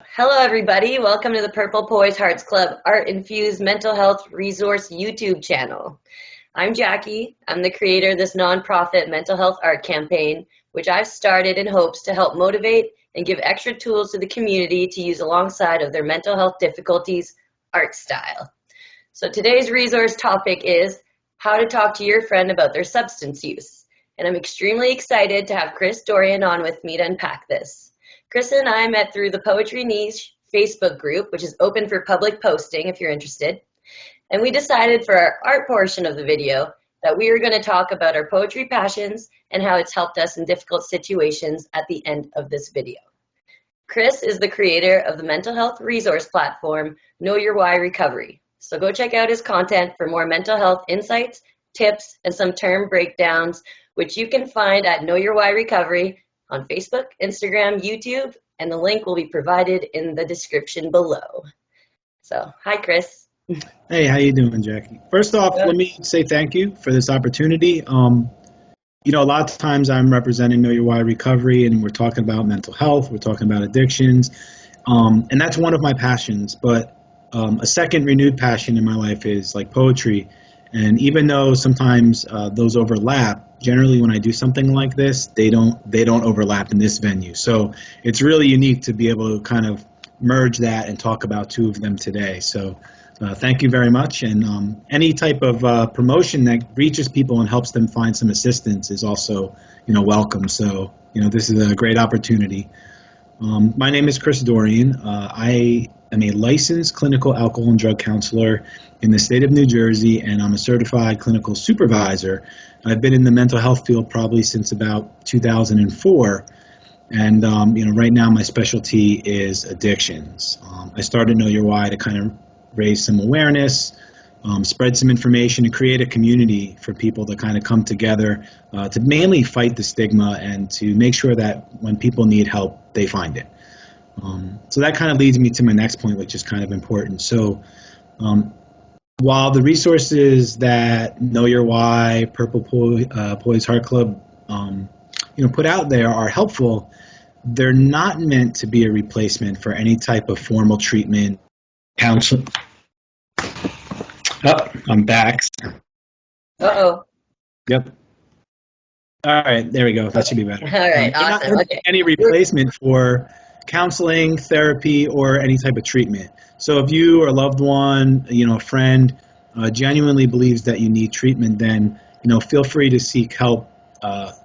Hello, everybody. Welcome to the Purple Poise Hearts Club Art-Infused Mental Health Resource YouTube channel. I'm Jackie. I'm the creator of this nonprofit mental health art campaign, which I've started in hopes to help motivate and give extra tools to the community to use alongside of their mental health difficulties, art style. So today's resource topic is how to talk to your friend about their substance use. And I'm extremely excited to have Dorian on with me to unpack this. Chris and I met through the Poetry Niche Facebook group, which is open for public posting if you're interested. And we decided for our art portion of the video that we were going to talk about our poetry passions and how it's helped us in difficult situations at the end of this video. Chris is the creator of the mental health resource platform, Know Your Why Recovery. So go check out his content for more mental health insights, tips, and some term breakdowns, which you can find at Know Your Why Recovery on Facebook, Instagram, YouTube, and the link will be provided in the description below. So, hi, Chris. Hey, how you doing, Jackie? First off, let me say thank you for this opportunity. A lot of times I'm representing Know Your Why Recovery, and we're talking about mental health, we're talking about addictions, and that's one of my passions. But a second renewed passion in my life is like poetry. And even though sometimes those overlap, generally when I do something like this, they don't overlap in this venue. So it's really unique to be able to kind of merge that and talk about two of them today. So thank you very much. And any type of promotion that reaches people and helps them find some assistance is also, welcome. So, this is a great opportunity. My name is Dorian. I am a licensed clinical alcohol and drug counselor in the state of New Jersey, and I'm a certified clinical supervisor. I've been in the mental health field probably since about 2004, and right now my specialty is addictions. I started Know Your Why to kind of raise some awareness, spread some information, and create a community for people to kind of come together to mainly fight the stigma and to make sure that when people need help, they find it. So that kind of leads me to my next point, which is kind of important. So while the resources that Know Your Why, Purple Poise Heart Club, put out there are helpful, they're not meant to be a replacement for any type of formal treatment, counseling. Oh, I'm back. Uh-oh. Yep. All right, there we go. That should be better. All right, awesome. Not Okay. any replacement for counseling, therapy, or any type of treatment. So if you or a loved one, a friend, genuinely believes that you need treatment, then, feel free to seek help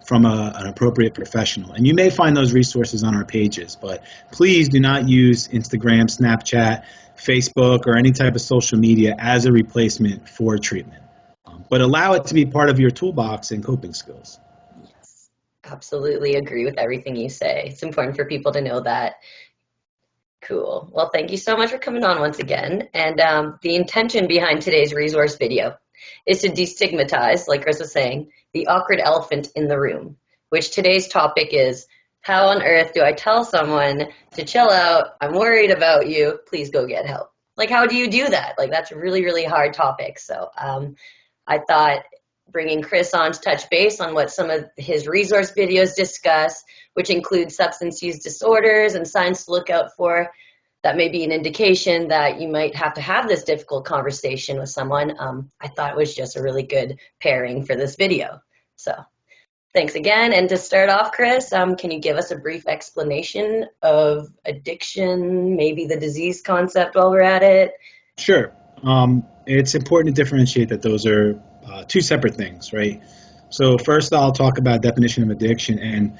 from an appropriate professional. And you may find those resources on our pages, but please do not use Instagram, Snapchat, Facebook, or any type of social media as a replacement for treatment. But allow it to be part of your toolbox and coping skills. Yes, absolutely agree with everything you say. It's important for people to know that. Cool. Well, thank you so much for coming on once again. And the intention behind today's resource video is to destigmatize, like Chris was saying, the awkward elephant in the room, which today's topic is, how on earth do I tell someone to chill out? I'm worried about you. Please go get help. Like, how do you do that? Like, that's a really, really hard topic. So I thought bringing Chris on to touch base on what some of his resource videos discuss, which include substance use disorders and signs to look out for, that may be an indication that you might have to have this difficult conversation with someone. I thought it was just a really good pairing for this video. So thanks again. And to start off, Chris, can you give us a brief explanation of addiction, maybe the disease concept while we're at it? Sure. It's important to differentiate that those are two separate things, right? So first I'll talk about definition of addiction. And,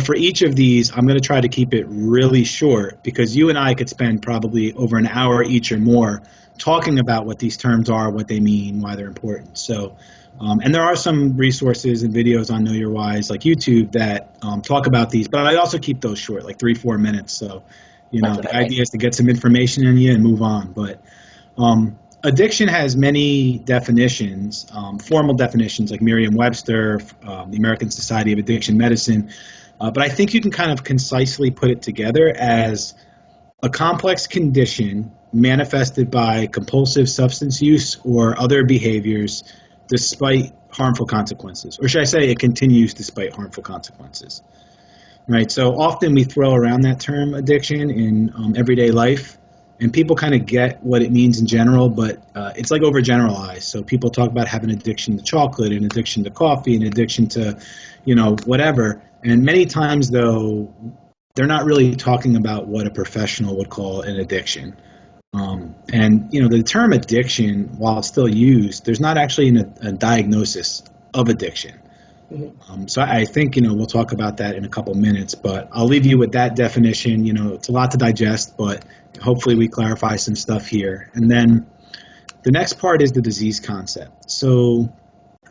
for each of these, I'm going to try to keep it really short because you and I could spend probably over an hour each or more talking about what these terms are, what they mean, why they're important. So, and there are some resources and videos on Know Your Whys, like YouTube, that talk about these, but I also keep those short, like 3-4 minutes. So, the idea is to get some information in you and move on. But addiction has many definitions, formal definitions like Merriam-Webster, the American Society of Addiction Medicine. But I think you can kind of concisely put it together as a complex condition manifested by compulsive substance use or other behaviors despite harmful consequences. Or should I say it continues despite harmful consequences. right? So often we throw around that term addiction in everyday life, and people kind of get what it means in general, but it's like overgeneralized. So people talk about having addiction to chocolate, an addiction to coffee, an addiction to, whatever. And many times, though, they're not really talking about what a professional would call an addiction. The term addiction, while it's still used, there's not actually a diagnosis of addiction. So I think, we'll talk about that in a couple minutes, but I'll leave you with that definition. It's a lot to digest, but hopefully we clarify some stuff here. And then the next part is the disease concept. So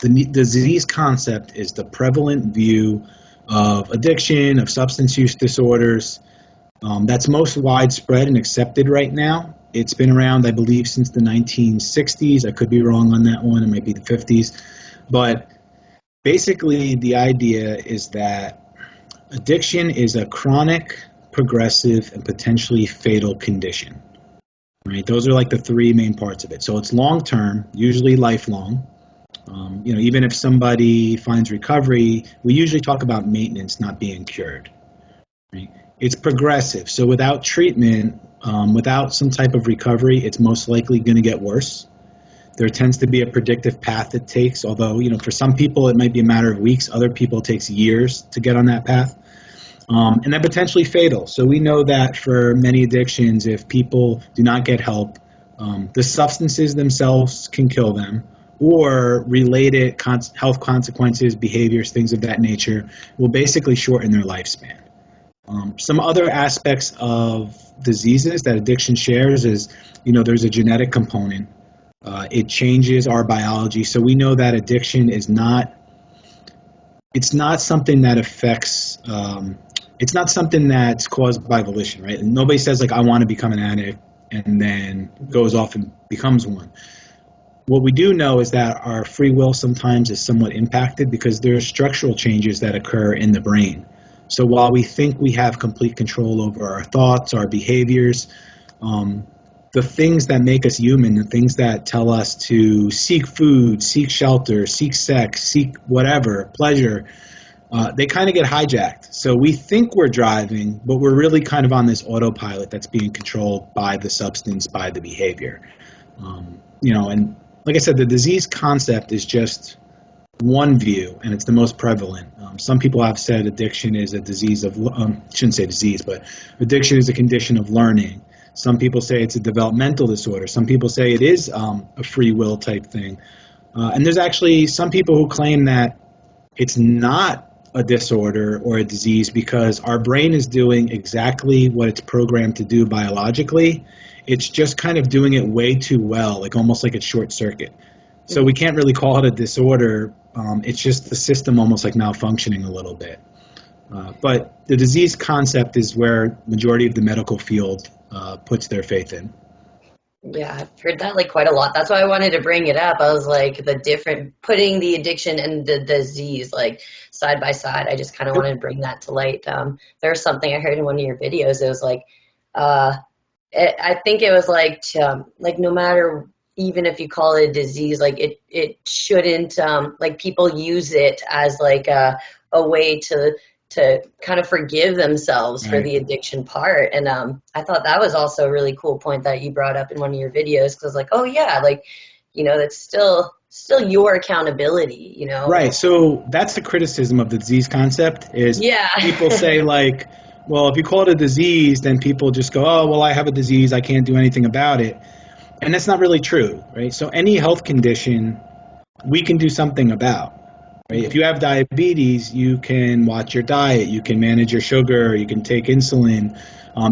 the disease concept is the prevalent view of addiction, of substance use disorders, that's most widespread and accepted right now. It's been around, I believe, since the 1960s. I could be wrong on that one. It might be the 50s. But basically, the idea is that addiction is a chronic, progressive, and potentially fatal condition. Right? Those are like the three main parts of it. So it's long-term, usually lifelong. Even if somebody finds recovery, we usually talk about maintenance, not being cured. Right? It's progressive. So without treatment, without some type of recovery, it's most likely going to get worse. There tends to be a predictive path it takes, although, for some people it might be a matter of weeks. Other people it takes years to get on that path. And then potentially fatal. So we know that for many addictions, if people do not get help, the substances themselves can kill them, or related health consequences, behaviors, things of that nature will basically shorten their lifespan. Some other aspects of diseases that addiction shares is, there's a genetic component. It changes our biology. So we know that addiction is it's not something that affects, it's not something that's caused by volition, right? And nobody says I want to become an addict and then goes off and becomes one. What we do know is that our free will sometimes is somewhat impacted because there are structural changes that occur in the brain. So while we think we have complete control over our thoughts, our behaviors, the things that make us human, the things that tell us to seek food, seek shelter, seek sex, seek whatever, pleasure, they kind of get hijacked. So we think we're driving, but we're really kind of on this autopilot that's being controlled by the substance, by the behavior. And like I said, the disease concept is just one view, and it's the most prevalent. Some people have said addiction is a disease of, shouldn't say disease, but addiction is a condition of learning. Some people say it's a developmental disorder. Some people say it is a free will type thing. And there's actually some people who claim that it's not a disorder or a disease because our brain is doing exactly what it's programmed to do biologically. It's just kind of doing it way too well, almost like it's short circuit. So we can't really call it a disorder. It's just the system almost malfunctioning a little bit. But the disease concept is where majority of the medical field puts their faith in. Yeah, I've heard that quite a lot. That's why I wanted to bring it up. I was putting the addiction and the disease side by side. I just kind of wanted to bring that to light. There's something I heard in one of your videos. It was I think it was no matter, even if you call it a disease, it shouldn't, people use it as a way to kind of forgive themselves for the addiction part. And I thought that was also a really cool point that you brought up in one of your videos, because oh yeah, that's still your accountability, Right. So that's the criticism of the disease concept is people say well, if you call it a disease, then people just go, oh, well, I have a disease, I can't do anything about it. And that's not really true, right? So any health condition we can do something about. Right? If you have diabetes, you can watch your diet, you can manage your sugar, you can take insulin.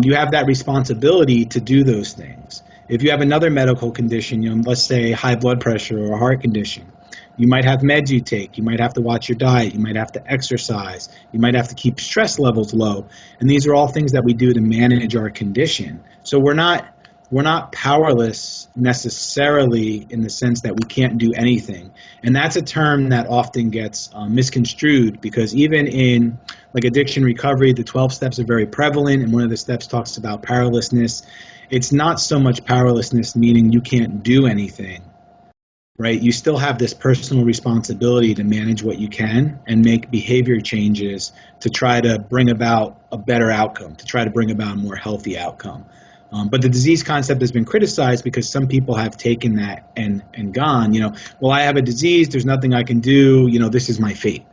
You have that responsibility to do those things. If you have another medical condition, let's say high blood pressure or a heart condition, you might have meds you take, you might have to watch your diet, you might have to exercise, you might have to keep stress levels low. And these are all things that we do to manage our condition. So we're not powerless necessarily in the sense that we can't do anything. And that's a term that often gets misconstrued, because even in addiction recovery, the 12 steps are very prevalent, and one of the steps talks about powerlessness. It's not so much powerlessness, meaning you can't do anything. right? You still have this personal responsibility to manage what you can and make behavior changes to try to bring about a better outcome, to try to bring about a more healthy outcome. But the disease concept has been criticized because some people have taken that and gone, well, I have a disease, there's nothing I can do, this is my fate.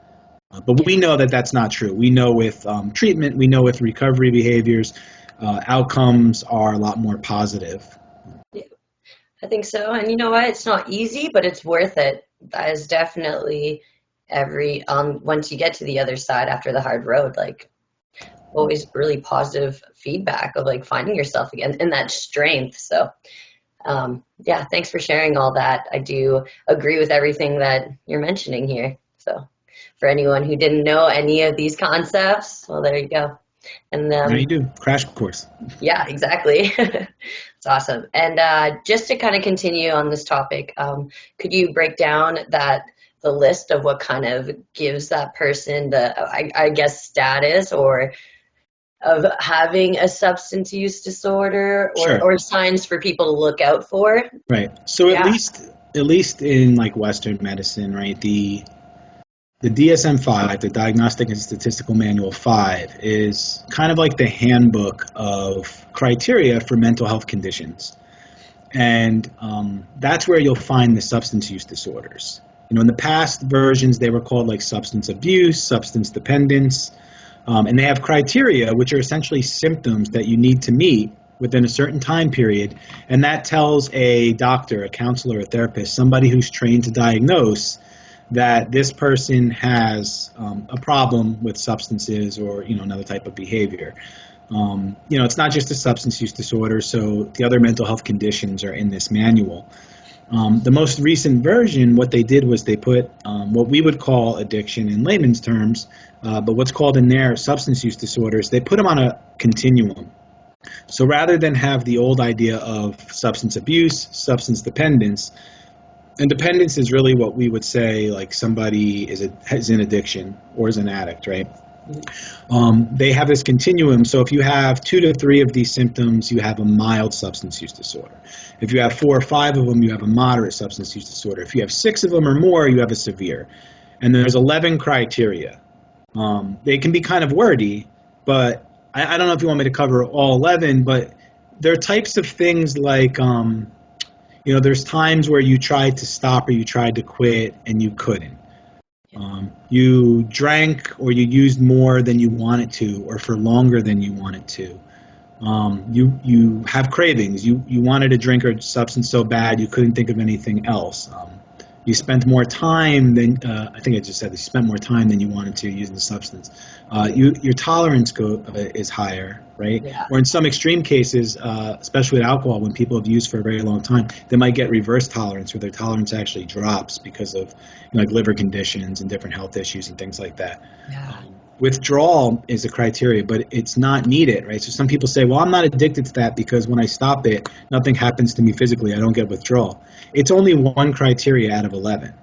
But we know that that's not true. We know with treatment, we know with recovery behaviors, outcomes are a lot more positive. Yeah, I think so. And you know what? It's not easy, but it's worth it. That is definitely once you get to the other side after the hard road, like always really positive feedback of like finding yourself again and that strength. So, yeah, thanks for sharing all that. I do agree with everything that you're mentioning here. So, for anyone who didn't know any of these concepts, well, there you go. And Now you do. Crash course. yeah, exactly. It's awesome. And just to kind of continue on this topic, could you break down the list of what kind of gives that person I guess, status or of having a substance use disorder Sure. or signs for people to look out for? Right. So Yeah. at least in like Western medicine, right, the DSM-5, the Diagnostic and Statistical Manual 5, is kind of like the handbook of criteria for mental health conditions. And that's where you'll find the substance use disorders. In the past versions, they were called like substance abuse, substance dependence, and they have criteria, which are essentially symptoms that you need to meet within a certain time period. And that tells a doctor, a counselor, a therapist, somebody who's trained to diagnose that this person has a problem with substances or another type of behavior. It's not just a substance use disorder, so the other mental health conditions are in this manual. The most recent version, what they did was they put what we would call addiction in layman's terms, but what's called in there substance use disorders, they put them on a continuum. So rather than have the old idea of substance abuse, substance dependence, and dependence is really what we would say like somebody is in addiction or is an addict, right? They have this continuum. So if you have 2 to 3 of these symptoms, you have a mild substance use disorder. If you have 4 or 5 of them, you have a moderate substance use disorder. If you have 6 of them or more, you have a severe. And there's 11 criteria. They can be kind of wordy, but I don't know if you want me to cover all 11, but there are types of things like there's times where you tried to stop or you tried to quit and you couldn't. You drank or you used more than you wanted to or for longer than you wanted to. You have cravings. You wanted a drink or substance so bad you couldn't think of anything else. You spent more time than, I think I just said this, you spent more time than you wanted to using the substance. Your tolerance is higher, right? Yeah. Or in some extreme cases, especially with alcohol, when people have used for a very long time, they might get reverse tolerance where their tolerance actually drops because of like liver conditions and different health issues and things like that. Yeah. Withdrawal is a criteria, but it's not needed, right? So some people say, well, I'm not addicted to that because when I stop it, nothing happens to me physically. I don't get withdrawal. It's only one criteria out of 11.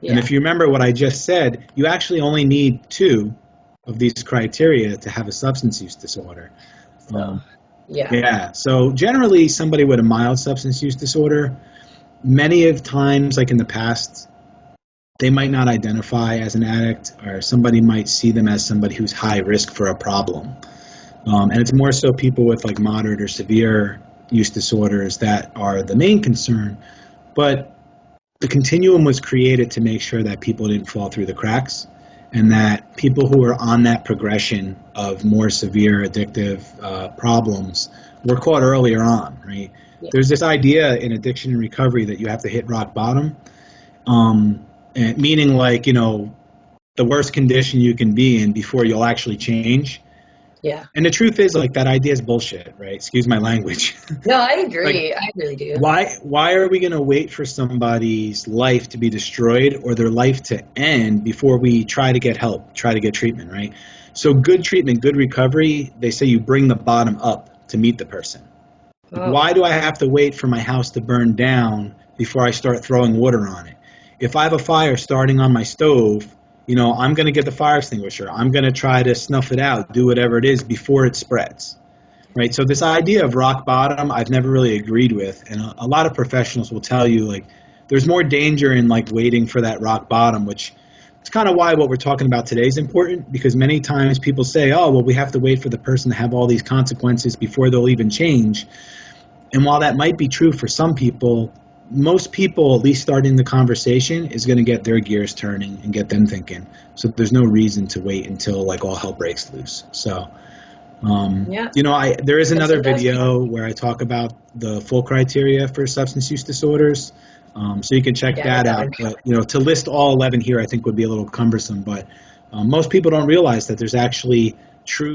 Yeah. And if you remember what I just said, you actually only need 2 of these criteria to have a substance use disorder. Yeah. So generally, somebody with a mild substance use disorder, many of times, like in the past, they might not identify as an addict, or somebody might see them as somebody who's high risk for a problem. And it's more so people with like moderate or severe use disorders that are the main concern. But the continuum was created to make sure that people didn't fall through the cracks and that people who are on that progression of more severe addictive problems were caught earlier on, right? Yeah. There's this idea in addiction and recovery that you have to hit rock bottom. Meaning like, the worst condition you can be in before you'll actually change. Yeah. And the truth is, like, that idea is bullshit, right? Excuse my language. No, I agree. I really do. Why are we going to wait for somebody's life to be destroyed or their life to end before we try to get help, try to get treatment, right? So good treatment, good recovery, they say you bring the bottom up to meet the person. Oh. Why do I have to wait for my house to burn down before I start throwing water on it? If I have a fire starting on my stove, I'm going to get the fire extinguisher. I'm going to try to snuff it out, do whatever it is before it spreads, right? So this idea of rock bottom, I've never really agreed with. And a lot of professionals will tell you, like, there's more danger in like waiting for that rock bottom, which it's kind of why what we're talking about today is important, because many times people say, oh, well, we have to wait for the person to have all these consequences before they'll even change. And while that might be true for some people, most people, at least starting the conversation, is going to get their gears turning and get them thinking. So there's no reason to wait until like all hell breaks loose. So, there is another video where I talk about the full criteria for substance use disorders. So you can check that out. But, to list all 11 here, I think would be a little cumbersome. But most people don't realize that there's actually true